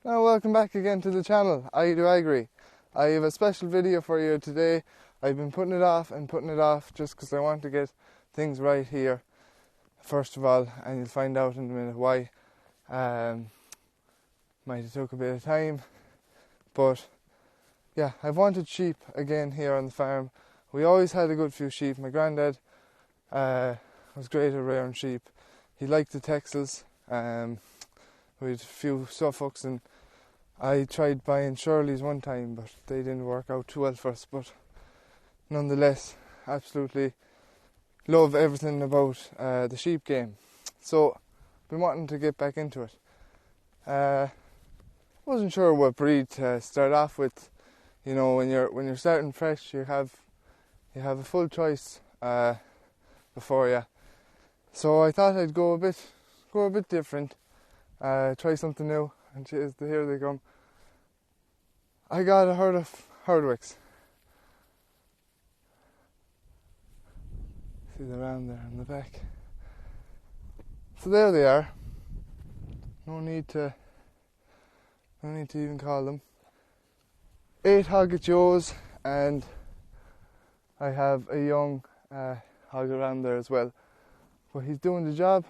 Now welcome back again to the channel, I Do Agri. I have a special video for you today. I've been putting it off just because I want to get things right here first of all, and you'll find out in a minute why. Might have took a bit of time, but yeah, I've wanted sheep again here on the farm. We always had a good few sheep. My granddad was great at rearing sheep. He liked the Texels. We had a few Suffolks, and I tried buying Shirleys one time, but they didn't work out too well for us. But nonetheless, absolutely love everything about the sheep game. So, been wanting to get back into it. Wasn't sure what breed to start off with. You know, when you're starting fresh, you have a full choice before you. So I thought I'd go a bit different. Try something new, and here they come. I got a herd of Herdwicks. See the ram there in the back. So there they are. No need to even call them. 8 Hogget Joes, and I have a young Hogget ram there as well. But he's doing the job.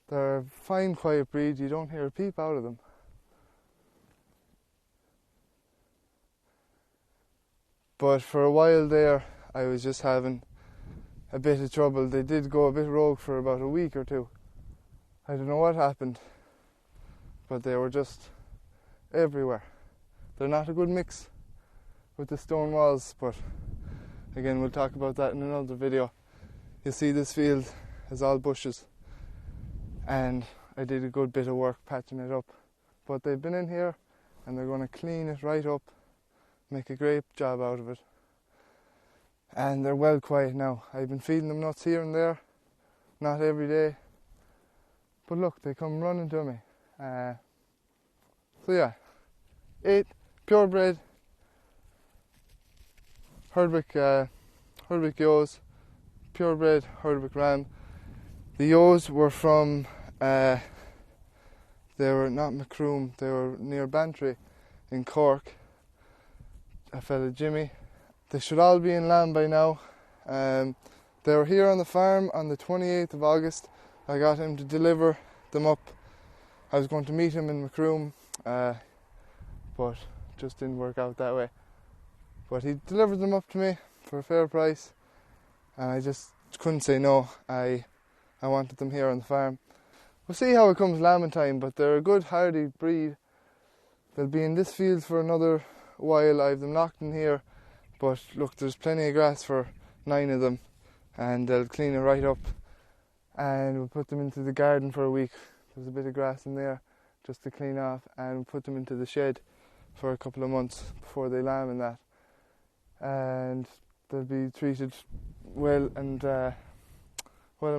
They're fine, quiet breed. You don't hear a peep out of them. But for a while there, I was just having a bit of trouble. They did go a bit rogue for about a week or two. I don't know what happened, but they were just everywhere. They're not a good mix with the stone walls, but again, we'll talk about that in another video. You'll see this field is all bushes, and I did a good bit of work patching it up. But they've been in here, and they're going to clean it right up, make a great job out of it. And they're well quiet now. I've been feeding them nuts here and there, not every day. But look, they come running to me. So yeah, 8 purebred Herdwick ewes, purebred Herdwick ram. The ewes were from, they were not Macroom, they were near Bantry in Cork. A fella Jimmy. They should all be in lamb by now. They were here on the farm on the 28th of August. I got him to deliver them up. I was going to meet him in Macroom, but just didn't work out that way. But he delivered them up to me for a fair price, and I just couldn't say no. I wanted them here on the farm. We'll see how it comes lambing time, but they're a good hardy breed. They'll be in this field for another while. I have them locked in here, but look, there's plenty of grass for 9 of them, and they'll clean it right up, and we'll put them into the garden for a week. There's a bit of grass in there just to clean off, and we'll put them into the shed for a couple of months before they lamb and that, and they'll be treated well and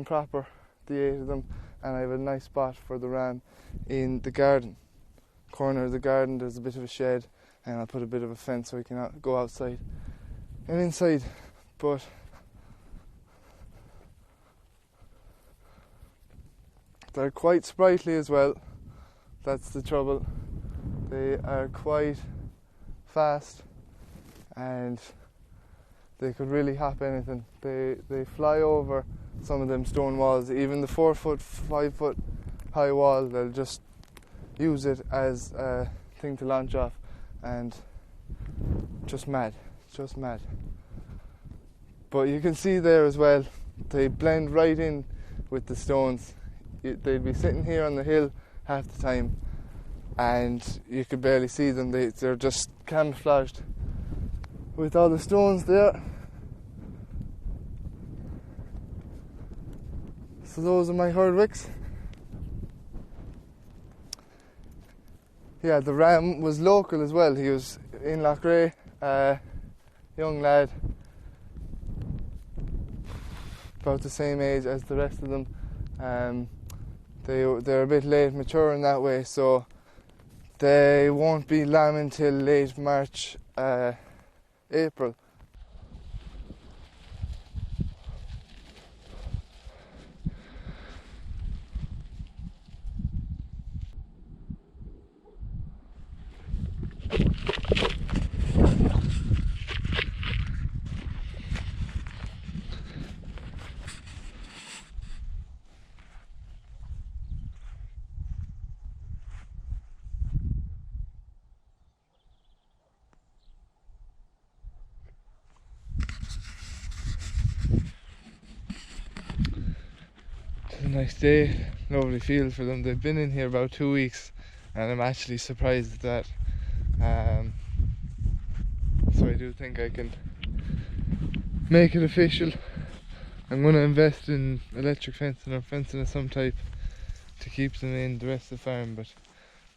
proper, the 8 of them. And I have a nice spot for the ram in the garden. Corner of the garden, there's a bit of a shed, and I'll put a bit of a fence so he can go outside and inside. But they're quite sprightly as well. That's the trouble. They are quite fast, and they could really hop anything. They fly over some of them stone walls. Even the 4 foot, 5 foot high wall, they'll just use it as a thing to launch off, and just mad. But you can see there as well, they blend right in with the stones. They'd be sitting here on the hill half the time, and you could barely see them. They're just camouflaged with all the stones there. So those are my Herdwicks. Yeah, the ram was local as well. He was in Loughrea, young lad, about the same age as the rest of them. They're a bit late mature in that way, so they won't be lambing till late March, April. nice day, lovely field for them. They've been in here about 2 weeks, and I'm actually surprised at that. So I do think I can make it official. I'm going to invest in electric fencing or fencing of some type to keep them in the rest of the farm, but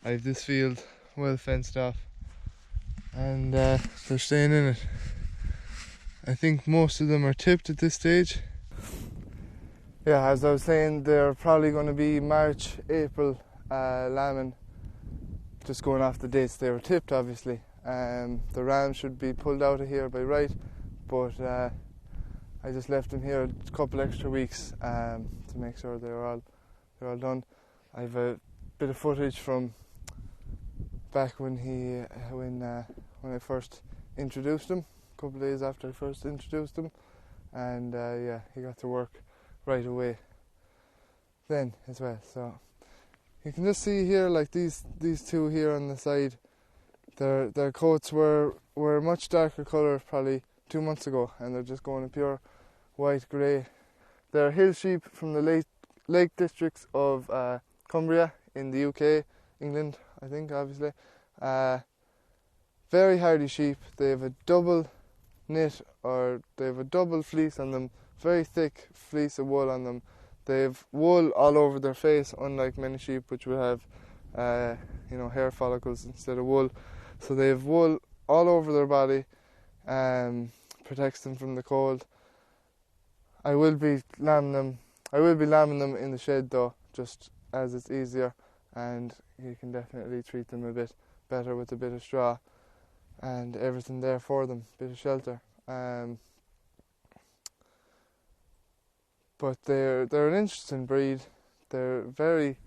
I have this field well fenced off, and they're staying in it. I think most of them are tipped at this stage. Yeah, as I was saying, they're probably going to be March, April lambing, just going off the dates they were tipped, obviously. The ram should be pulled out of here by right, but I just left them here a couple extra weeks to make sure they're all done. I have a bit of footage from back when I first introduced him, a couple of days after I first introduced him, and yeah, he got to work right away then as well. So you can just see here, like these two here on the side, their coats were much darker colour probably 2 months ago, and they're just going a pure white grey. They're hill sheep from the Lake Districts of Cumbria in the UK, England, I think, obviously. Very hardy sheep. They have a double knit, or they have a double fleece on them, very thick fleece of wool on them. They have wool all over their face, unlike many sheep which will have hair follicles instead of wool. So they have wool all over their body, protects them from the cold. I will be lambing them in the shed though, just as it's easier, and you can definitely treat them a bit better with a bit of straw and everything there for them, a bit of shelter. But they're an interesting breed. They're very,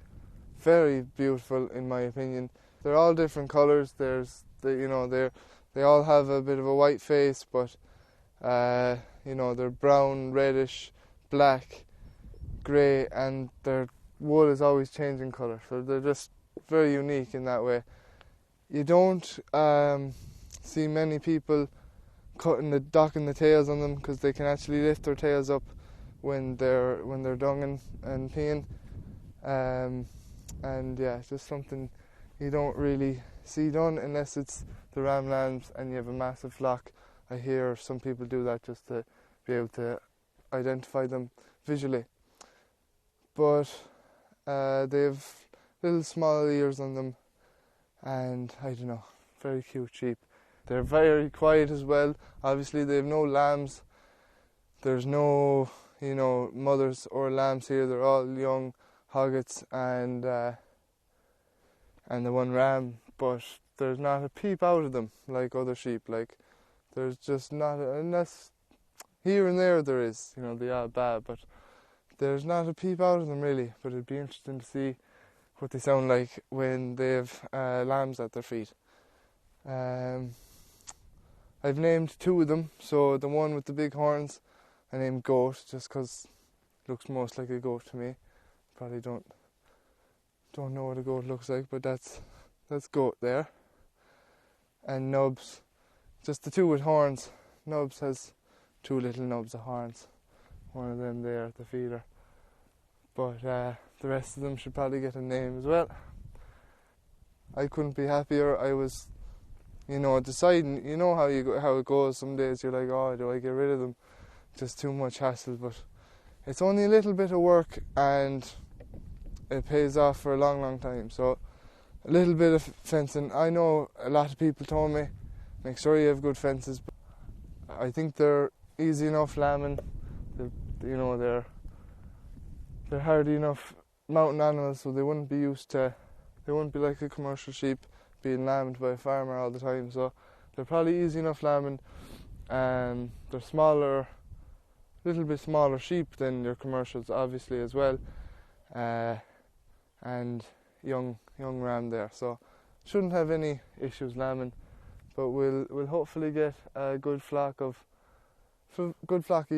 very beautiful in my opinion. They're all different colours. They all have a bit of a white face, but they're brown, reddish, black, grey, and their wool is always changing colour. So they're just very unique in that way. You don't see many people docking the tails on them, because they can actually lift their tails up when they're dunging and peeing. And yeah, it's just something you don't really see done unless it's the ram lambs and you have a massive flock. I hear some people do that just to be able to identify them visually. But they have little small ears on them, and I don't know, very cute sheep. They're very quiet as well. Obviously they have no lambs. There's no mothers or lambs here. They're all young hoggets and the one ram, but there's not a peep out of them like other sheep. Like, there's just not, unless here and there is, the odd baa, but there's not a peep out of them really. But it'd be interesting to see what they sound like when they have lambs at their feet. I've named two of them. So the one with the big horns I named Goat, just because it looks most like a goat to me. Probably don't know what a goat looks like, but that's Goat there. And Nubs, just the two with horns. Nubs has two little nubs of horns. One of them there, the feeder. But the rest of them should probably get a name as well. I couldn't be happier. I was, deciding. You know how it goes. Some days you're like, oh, do I get rid of them? Just too much hassle. But it's only a little bit of work, and it pays off for a long, long time. So a little bit of fencing. I know a lot of people told me, make sure you have good fences. But I think they're easy enough lambing. They're hardy enough mountain animals, so they wouldn't be like a commercial sheep being lambed by a farmer all the time. So they're probably easy enough lambing. They're smaller, little bit smaller sheep than your commercials, obviously, as well. And young ram there, so shouldn't have any issues lambing. But we'll hopefully get a good flock of ewes. Good flock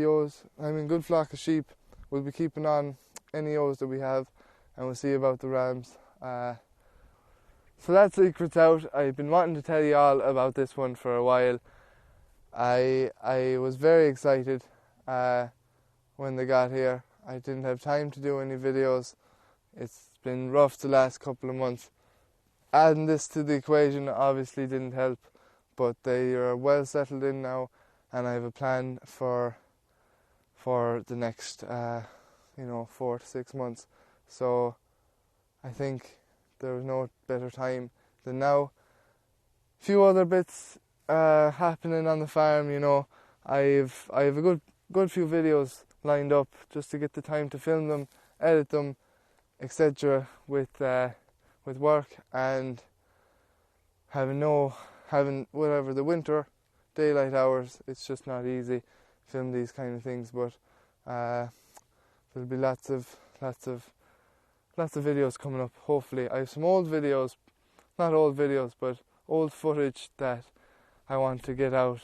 of sheep. We'll be keeping on any ewes that we have, and we'll see about the rams. So that secret's out. I've been wanting to tell you all about this one for a while. I was very excited when they got here. I didn't have time to do any videos. It's been rough the last couple of months. Adding this to the equation obviously didn't help, but they are well settled in now, and I have a plan for the next 4 to 6 months. So I think there was no better time than now. A few other bits happening on the farm, I have a good few videos lined up just to get the time to film them, edit them, etc. with work, and having the winter daylight hours, it's just not easy film these kind of things. But there'll be lots of videos coming up. Hopefully, I have some old videos, not old videos, but old footage that I want to get out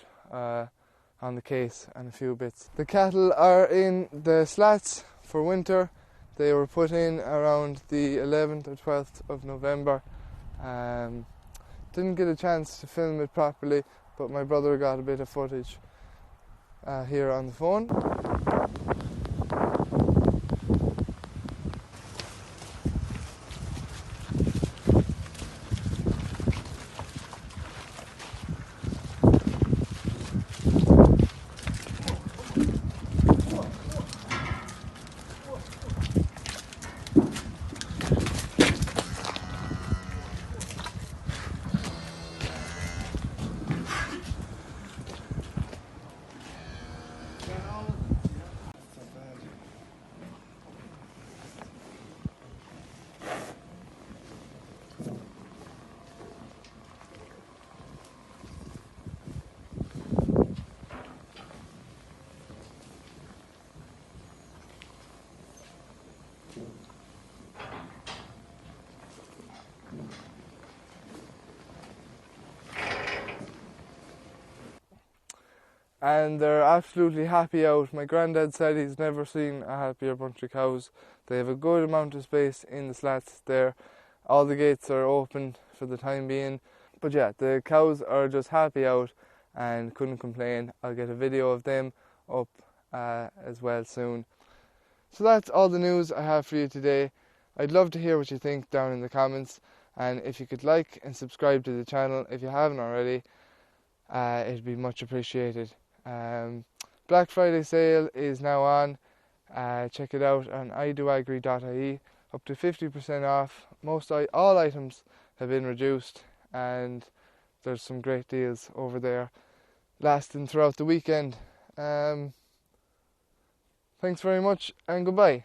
on the case, and a few bits. The cattle are in the slats for winter. They were put in around the 11th or 12th of November. Didn't get a chance to film it properly, but my brother got a bit of footage here on the phone. And they're absolutely happy out. My granddad said he's never seen a happier bunch of cows. They have a good amount of space in the slats there. All the gates are open for the time being. But yeah, the cows are just happy out and couldn't complain. I'll get a video of them up as well soon. So that's all the news I have for you today. I'd love to hear what you think down in the comments, and if you could like and subscribe to the channel if you haven't already, it'd be much appreciated. Black Friday sale is now on. Check it out on idoagri.ie. Up to 50% off. All items have been reduced, and there's some great deals over there lasting throughout the weekend. Thanks very much, and goodbye.